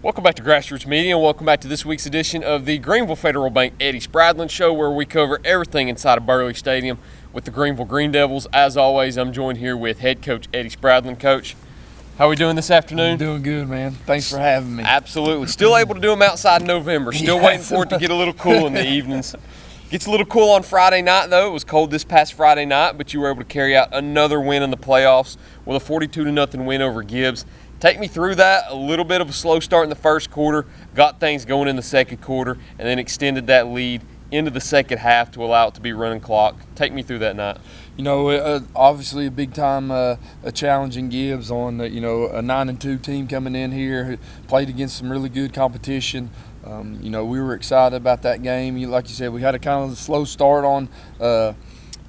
Welcome back to Grassroots Media, and welcome back to this week's edition of the Greeneville Federal Bank Eddie Spradlen Show, where we cover everything inside of Burley Stadium with the Greeneville Greene Devils. As always, I'm joined here with head coach Eddie Spradlen. Coach, how are we doing this afternoon? I'm doing good, man. Thanks for having me. Absolutely. Still able to do them outside in November. Still waiting for it to get a little cool in the evenings. Gets a little cool on Friday night, though. It was cold this past Friday night, but you were able to carry out another win in the playoffs with a 42-0 win over Gibbs. Take me through that. A little bit of a slow start in the first quarter, got things going in the second quarter, and then extended that lead into the second half to allow it to be running clock. Take me through that night. You know, obviously a big-time a challenging Gibbs on, a 9-2 team coming in here who played against some really good competition. We were excited about that game. Like you said, we had a kind of a slow start on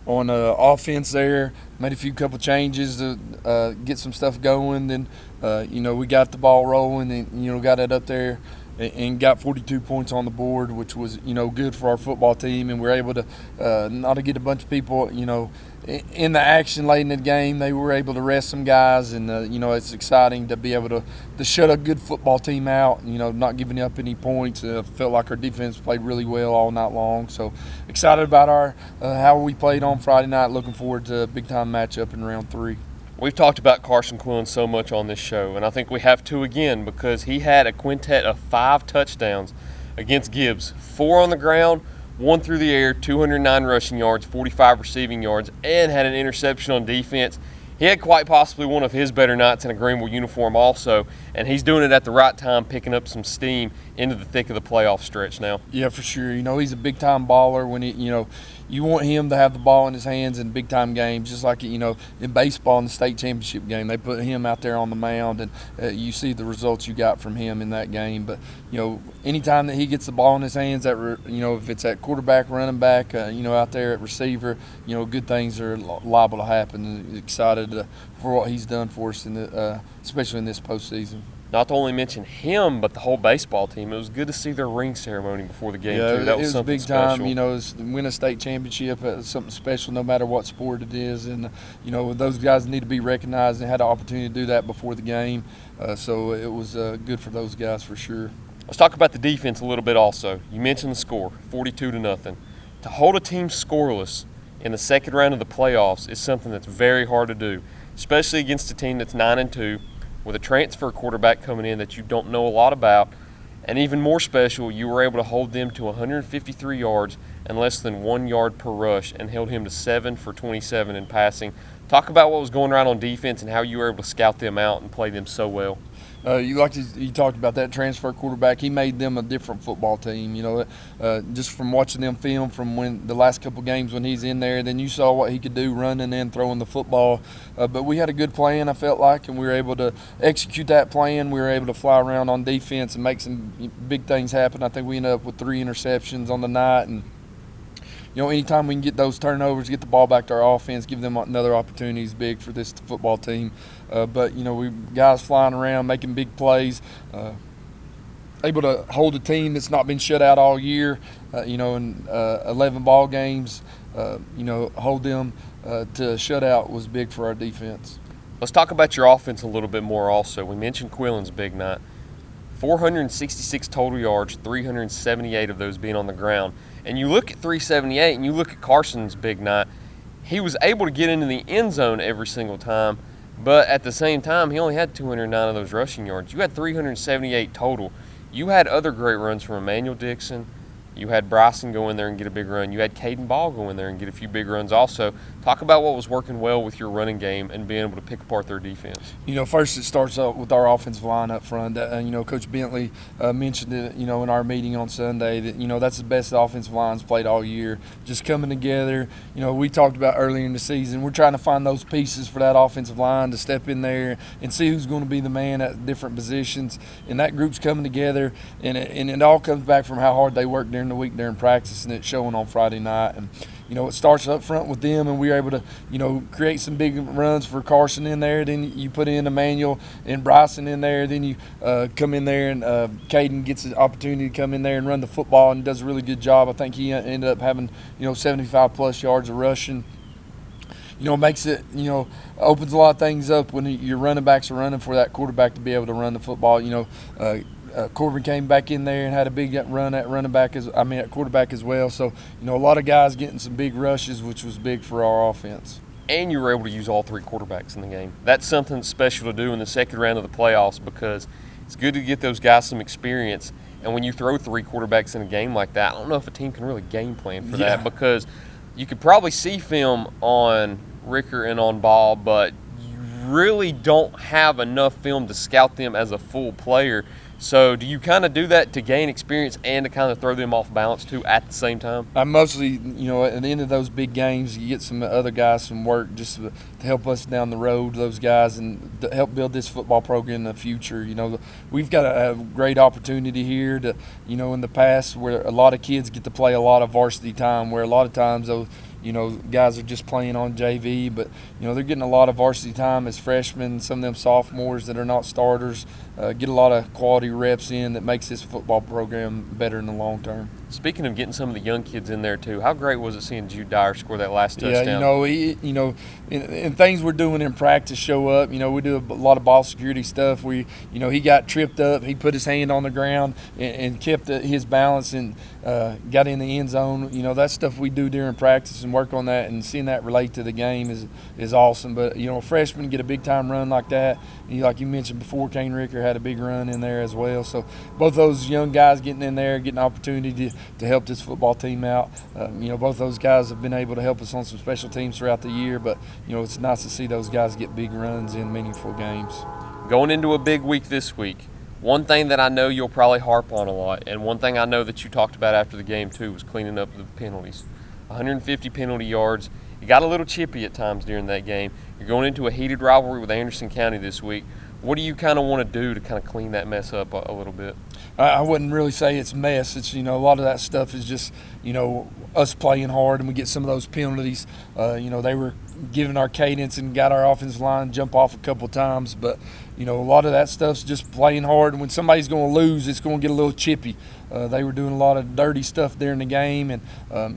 offense there. Made a couple changes to get some stuff going. Then, we got the ball rolling and, got it up there and got 42 points on the board, which was, good for our football team. And we were able to not to get a bunch of people, in the action late in the game. They were able to rest some guys, and it's exciting to be able to shut a good football team out. Not giving up any points. Felt like our defense played really well all night long. So excited about our how we played on Friday night. Looking forward to a big time matchup in round 3. We've talked about Carson Quillen so much on this show, and I think we have to again, because he had a quintet of 5 touchdowns against Gibbs, 4 on the ground, 1 through the air, 209 rushing yards, 45 receiving yards, and had an interception on defense. He had quite possibly one of his better nights in a Greeneville uniform also, and he's doing it at the right time, picking up some steam into the thick of the playoff stretch now. Yeah, for sure. He's a big-time baller. When you want him to have the ball in his hands in big-time games, just like, in baseball in the state championship game. They put him out there on the mound, and you see the results you got from him in that game. But, anytime that he gets the ball in his hands, if it's at quarterback, running back, out there at receiver, good things are liable to happen. Excited for what he's done for us, especially in this postseason. Not to only mention him, but the whole baseball team. It was good to see their ring ceremony before the game, too. That was something big special. Time. Win a state championship, something special no matter what sport it is. And, those guys need to be recognized and had the opportunity to do that before the game. So it was good for those guys for sure. Let's talk about the defense a little bit also. You mentioned the score, 42-0. To hold a team scoreless in the second round of the playoffs is something that's very hard to do, especially against a team that's 9-2. With a transfer quarterback coming in that you don't know a lot about. And even more special, you were able to hold them to 153 yards and less than 1 yard per rush, and held him to 7 for 27 in passing. Talk about what was going right on defense and how you were able to scout them out and play them so well. You talked about that transfer quarterback. He made them a different football team. Just from watching them film from when the last couple games when he's in there, then you saw what he could do running and throwing the football. But we had a good plan, I felt like, and we were able to execute that plan. We were able to fly around on defense and make some big things happen. I think we ended up with 3 interceptions on the night, and anytime we can get those turnovers, get the ball back to our offense, give them another opportunity is big for this football team. But we guys flying around, making big plays, able to hold a team that's not been shut out all year, in 11 ball games, hold them to shutout was big for our defense. Let's talk about your offense a little bit more also. We mentioned Quillen's big night. 466 total yards, 378 of those being on the ground. And you look at 378 and you look at Carson's big night, he was able to get into the end zone every single time, but at the same time, he only had 209 of those rushing yards. You had 378 total. You had other great runs from Emmanuel Dixon. You had Bryson go in there and get a big run. You had Caden Ball go in there and get a few big runs also. Talk about what was working well with your running game and being able to pick apart their defense. First it starts up with our offensive line up front. Coach Bentley mentioned it, in our meeting on Sunday that, that's the best offensive line's played all year. Just coming together. We talked about earlier in the season, we're trying to find those pieces for that offensive line to step in there and see who's going to be the man at different positions. And that group's coming together, and it all comes back from how hard they work during the week during practice, and it's showing on Friday night. And it starts up front with them, and we were able to create some big runs for Carson in there. Then you put in Emmanuel and Bryson in there. Then you come in there, and Caden gets the opportunity to come in there and run the football, and does a really good job. I think he ended up having 75 plus yards of rushing. Makes it, opens a lot of things up when your running backs are running for that quarterback to be able to run the football. Corbin came back in there and had a big run at at quarterback as well. So, a lot of guys getting some big rushes, which was big for our offense. And you were able to use all 3 quarterbacks in the game. That's something special to do in the second round of the playoffs, because it's good to get those guys some experience. And when you throw 3 quarterbacks in a game like that, I don't know if a team can really game plan for that, because you could probably see film on Ricker and on Ball, but you really don't have enough film to scout them as a full player. So do you kind of do that to gain experience and to kind of throw them off balance too at the same time? I mostly, at the end of those big games, you get some other guys some work just to help us down the road, those guys, and to help build this football program in the future. We've got a great opportunity here to, in the past where a lot of kids get to play a lot of varsity time, where a lot of times those guys are just playing on JV, but, they're getting a lot of varsity time as freshmen. Some of them sophomores that are not starters get a lot of quality reps in that makes this football program better in the long term. Speaking of getting some of the young kids in there too, how great was it seeing Jude Dyer score that last touchdown? Yeah, and things we're doing in practice show up. We do a lot of ball security stuff. He got tripped up. He put his hand on the ground and kept his balance and got in the end zone. That stuff we do during practice and work on that, and seeing that relate to the game is awesome. But, freshmen get a big-time run like that. Like you mentioned before, Kane Ricker had a big run in there as well. So both those young guys getting in there, getting an opportunity to help this football team out. Both those guys have been able to help us on some special teams throughout the year, but, it's nice to see those guys get big runs in meaningful games. Going into a big week this week, one thing that I know you'll probably harp on a lot, and one thing I know that you talked about after the game too, was cleaning up the penalties. 150 penalty yards. You got a little chippy at times during that game. You're going into a heated rivalry with Anderson County this week. What do you kind of want to do to kind of clean that mess up a little bit? I wouldn't really say it's mess. It's, a lot of that stuff is just, us playing hard, and we get some of those penalties. They were giving our cadence and got our offensive line jump off a couple times. But, a lot of that stuff's just playing hard. And when somebody's going to lose, it's going to get a little chippy. They were doing a lot of dirty stuff during the game, and,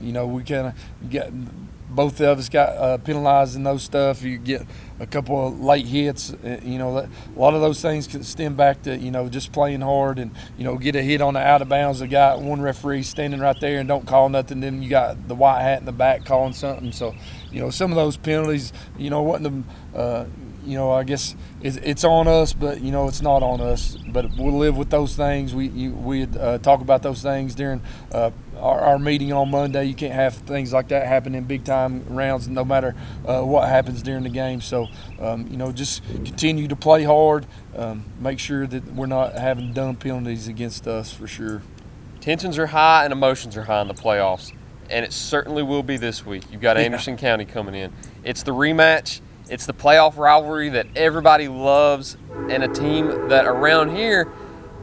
we kind of got – both of us got penalized in those stuff. You get a couple of late hits. A lot of those things can stem back to, just playing hard and, get a hit on the out of bounds. One referee standing right there and don't call nothing. Then you got the white hat in the back calling something. So, some of those penalties, wasn't I guess it's on us, but, it's not on us. But we'll live with those things. We talk about those things during our meeting on Monday. You can't have things like that happen in big-time rounds, no matter what happens during the game. So, just continue to play hard. Make sure that we're not having dumb penalties against us for sure. Tensions are high and emotions are high in the playoffs, and it certainly will be this week. You've got Anderson County coming in. It's the rematch. It's the playoff rivalry that everybody loves, and a team that around here,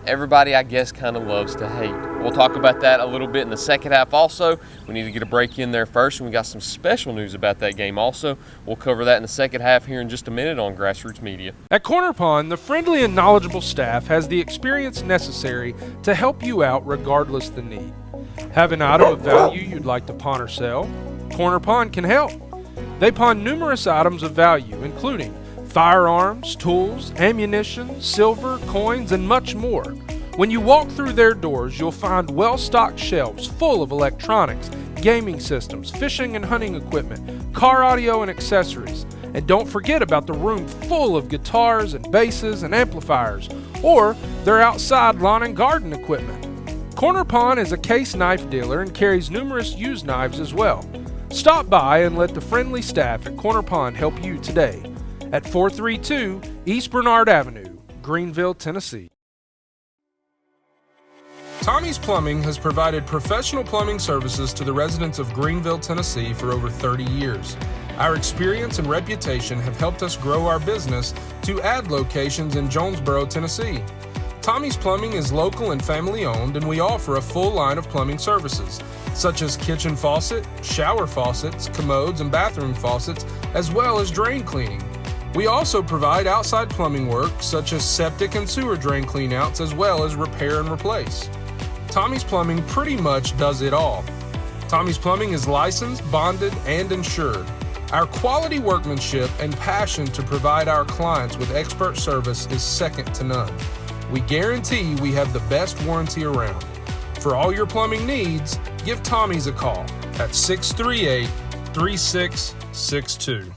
everybody, I guess, kind of loves to hate. We'll talk about that a little bit in the second half also. We need to get a break in there first, and we got some special news about that game also. We'll cover that in the second half here in just a minute on Grassroots Media. At Corner Pond, the friendly and knowledgeable staff has the experience necessary to help you out regardless the need. Have an item of value you'd like to pawn or sell? Corner Pond can help. They pawn numerous items of value, including firearms, tools, ammunition, silver, coins, and much more. When you walk through their doors, you'll find well-stocked shelves full of electronics, gaming systems, fishing and hunting equipment, car audio and accessories. And don't forget about the room full of guitars and basses and amplifiers, or their outside lawn and garden equipment. Corner Pond is a case knife dealer and carries numerous used knives as well. Stop by and let the friendly staff at Corner Pond help you today at 432 East Bernard Avenue, Greeneville, Tennessee. Tommy's Plumbing has provided professional plumbing services to the residents of Greeneville, Tennessee for over 30 years. Our experience and reputation have helped us grow our business to add locations in Jonesboro, Tennessee. Tommy's Plumbing is local and family owned, and we offer a full line of plumbing services, such as kitchen faucet, shower faucets, commodes, and bathroom faucets, as well as drain cleaning. We also provide outside plumbing work, such as septic and sewer drain cleanouts, as well as repair and replace. Tommy's Plumbing pretty much does it all. Tommy's Plumbing is licensed, bonded, and insured. Our quality workmanship and passion to provide our clients with expert service is second to none. We guarantee we have the best warranty around. For all your plumbing needs, give Tommy's a call at 638-3662.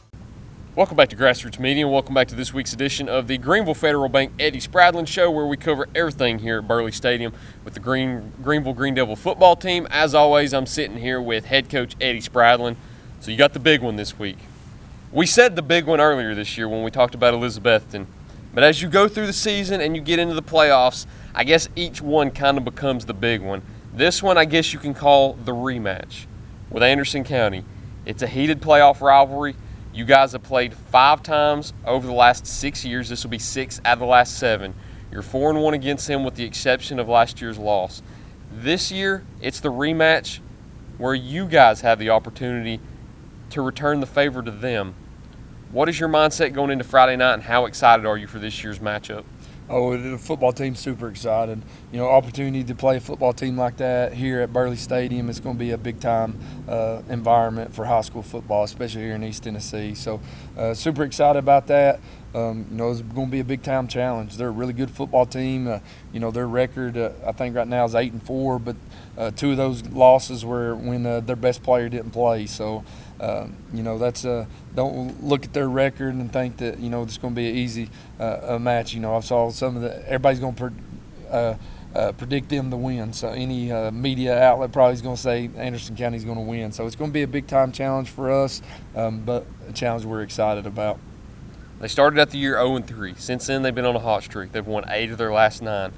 Welcome back to Grassroots Media, and welcome back to this week's edition of the Greeneville Federal Bank Eddie Spradlen Show, where we cover everything here at Burley Stadium with the Greeneville Greene Devil football team. As always, I'm sitting here with head coach Eddie Spradlen. So you got the big one this week. We said the big one earlier this year when we talked about Elizabethton. But as you go through the season and you get into the playoffs, I guess each one kind of becomes the big one. This one I guess you can call the rematch with Anderson County. It's a heated playoff rivalry. You guys have played 5 times over the last 6 years. This will be 6 out of the last 7. You're 4-1 against them with the exception of last year's loss. This year, it's the rematch where you guys have the opportunity to return the favor to them. What is your mindset going into Friday night, and how excited are you for this year's matchup? Oh, the football team's super excited. You know, opportunity to play a football team like that here at Burley Stadium. It's going to be a big-time environment for high school football, especially here in East Tennessee. So, super excited about that. You know, it's going to be a big-time challenge. They're a really good football team. You know, their record, I think right now is 8-4, but 2 of those losses were when their best player didn't play. So, you know, that's don't look at their record and think that, you know, it's going to be an easy match. You know, I saw everybody's going to predict them to win. So any media outlet probably is going to say Anderson County is going to win. So it's going to be a big-time challenge for us, but a challenge we're excited about. They started out the year 0-3. Since then, they've been on a hot streak. They've won 8 of their last 9.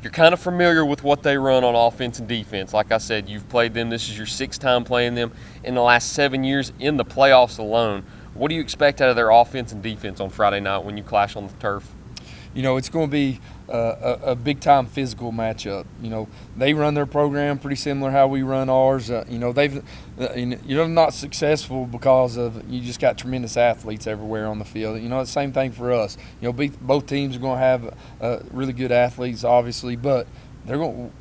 You're kind of familiar with what they run on offense and defense. Like I said, you've played them. This is your 6th time playing them in the last 7 years in the playoffs alone. What do you expect out of their offense and defense on Friday night when you clash on the turf? You know, it's going to be a big-time physical matchup. You know, they run their program pretty similar how we run ours. You know, you're not successful because of you just got tremendous athletes everywhere on the field. You know, the same thing for us. You know, both teams are going to have really good athletes, obviously, but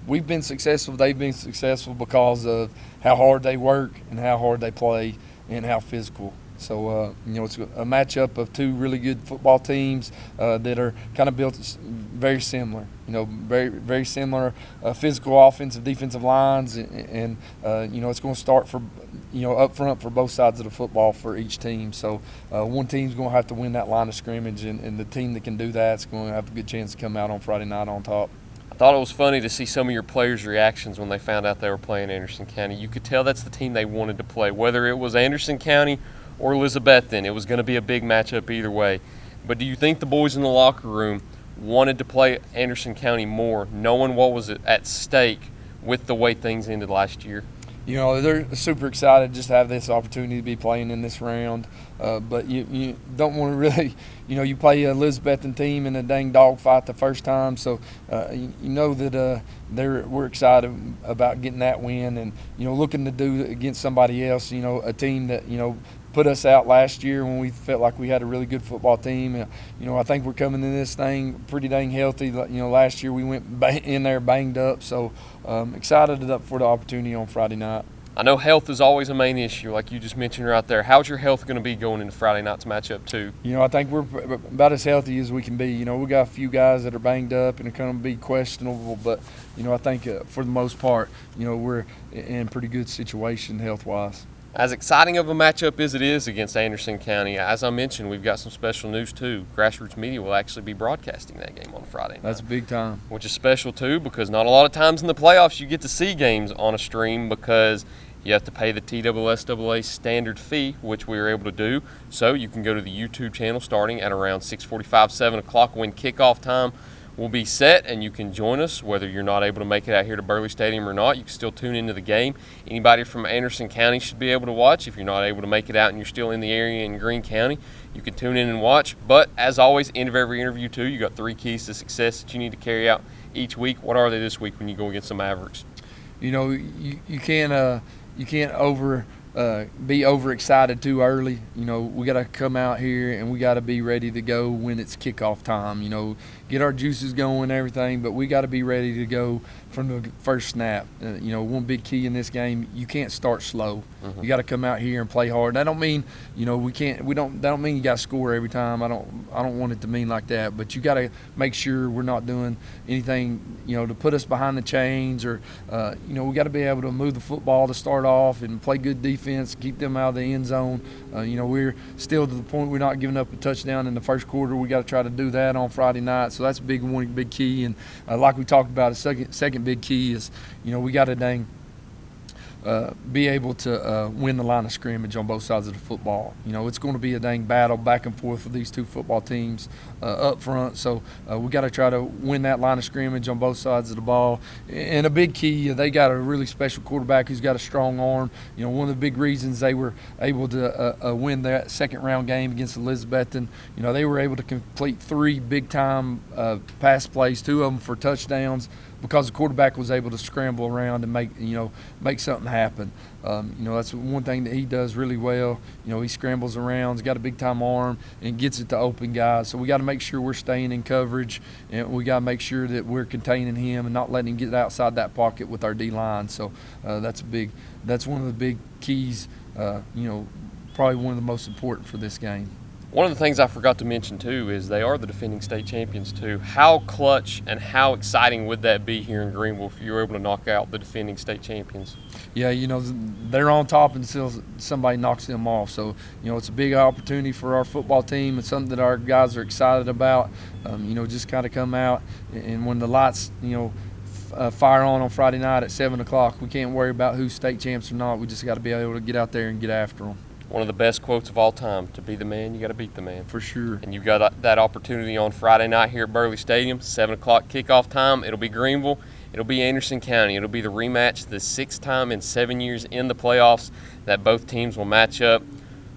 we've been successful. They've been successful because of how hard they work and how hard they play and how physical. So, you know, it's a matchup of 2 really good football teams that are kind of built very similar. You know, very, very similar physical offensive, defensive lines. And you know, it's going to start up front for both sides of the football for each team. So, one team's going to have to win that line of scrimmage, and the team that can do that is going to have a good chance to come out on Friday night on top. I thought it was funny to see some of your players' reactions when they found out they were playing Anderson County. You could tell that's the team they wanted to play, whether it was Anderson County or Elizabethton. It was going to be a big matchup either way. But do you think the boys in the locker room wanted to play Anderson County more, knowing what was at stake with the way things ended last year? You know, they're super excited just to have this opportunity to be playing in this round. But you don't want to really, you know, you play a Elizabethton team in a dang dogfight the first time. So, you know that we're excited about getting that win and, you know, looking to do against somebody else, you know, a team that, you know, put us out last year when we felt like we had a really good football team. You know, I think we're coming in this thing pretty dang healthy. You know, last year we went in there banged up. So excited for the opportunity on Friday night. I know health is always a main issue, like you just mentioned right there. How's your health going to be going into Friday night's matchup too? You know, I think we're about as healthy as we can be. You know, we got a few guys that are banged up and are going to be questionable, but, you know, I think for the most part, you know, we're in a pretty good situation health-wise. As exciting of a matchup as it is against Anderson County, as I mentioned, we've got some special news too. Grassroots Media will actually be broadcasting that game on Friday night. That's big time. Which is special too, because not a lot of times in the playoffs you get to see games on a stream because you have to pay the TSSAA standard fee, which we were able to do. So you can go to the YouTube channel starting at around 6:45, 7 o'clock when kickoff time will be set, and you can join us whether you're not able to make it out here to Burley Stadium or not. You can still tune into the game. Anybody from Anderson County should be able to watch. If you're not able to make it out and you're still in the area in Greene County, you can tune in and watch. But as always, end of every interview too, you got 3 keys to success that you need to carry out each week. What are they this week when you go against the Mavericks? You know, you can't be overexcited too early. We got to come out here and we got to be ready to go when it's kickoff time. Get our juices going and everything, but we got to be ready to go from the first snap. One big key in this game, you can't start slow. Mm-hmm. You got to come out here and play hard. That don't mean that don't mean you got to score every time. I don't want it to mean like that, but you got to make sure we're not doing anything to put us behind the chains, or we got to be able to move the football to start off and play good defense, keep them out of the end zone. We're still to the point we're not giving up a touchdown in the first quarter. We got to try to do that on Friday night. So that's one big key. And like we talked about, a second big key is we got to be able to win the line of scrimmage on both sides of the football. It's going to be a dang battle back and forth for these two football teams up front. So we got to try to win that line of scrimmage on both sides of the ball. And a big key, they got a really special quarterback who's got a strong arm. One of the big reasons they were able to win that second-round game against Elizabethton, they were able to complete 3 big-time pass plays, 2 of them for touchdowns, because the quarterback was able to scramble around and make something happen. That's one thing that he does really well. He scrambles around, he's got a big-time arm, and gets it to open guys. So we got to make sure we're staying in coverage, and we got to make sure that we're containing him and not letting him get outside that pocket with our D-line. So that's one of the big keys, probably one of the most important for this game. One of the things I forgot to mention, too, is they are the defending state champions, too. How clutch and how exciting would that be here in Greeneville if you were able to knock out the defending state champions? Yeah, they're on top until somebody knocks them off. So, it's a big opportunity for our football team. It's something that our guys are excited about. Just kind of come out, and when the lights, fire on Friday night at 7 o'clock, we can't worry about who's state champs or not. We just got to be able to get out there and get after them. One of the best quotes of all time: to be the man, you got to beat the man. For sure. And you've got that opportunity on Friday night here at Burley Stadium, 7 o'clock kickoff time. It'll be Greeneville. It'll be Anderson County. It'll be the rematch, the 6th time in 7 years in the playoffs that both teams will match up.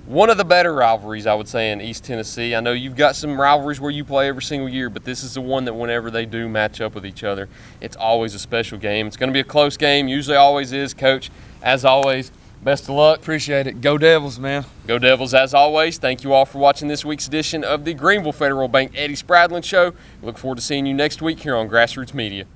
One of the better rivalries, I would say, in East Tennessee. I know you've got some rivalries where you play every single year, but this is the one that whenever they do match up with each other, it's always a special game. It's going to be a close game. Usually always is. Coach, as always, best of luck. Appreciate it. Go Devils, man. Go Devils, as always. Thank you all for watching this week's edition of the Greeneville Federal Bank Eddie Spradlen Show. We look forward to seeing you next week here on Grassroots Media.